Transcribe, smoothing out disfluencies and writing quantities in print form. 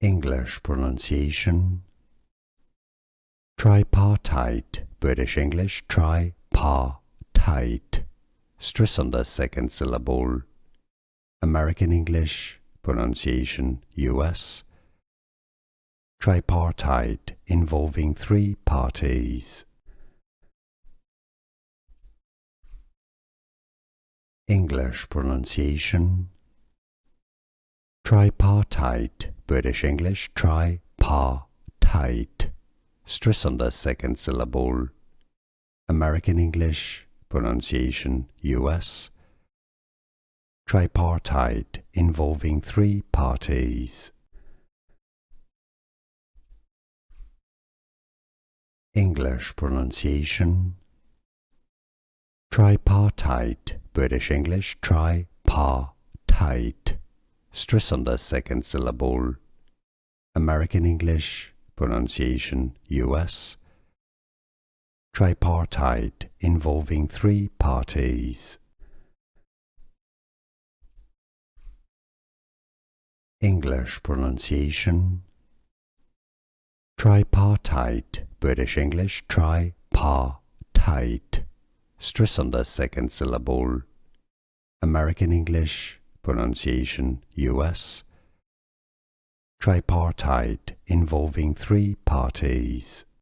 English pronunciation. Tripartite, British English, tripartite. Stress on the second syllable. American English pronunciation, US. Tripartite, involving three parties. English pronunciation. Tripartite, British English, tripartite. Stress on the second syllable. American English pronunciation, US. Tripartite, involving three parties. English pronunciation. Tripartite, British English, tripartite. Stress on the second syllable. American English pronunciation, US. Tripartite, involving three parties. English pronunciation. Tripartite, British English, tripartite. Stress on the second syllable. American English pronunciation, US. Tripartite, involving three parties.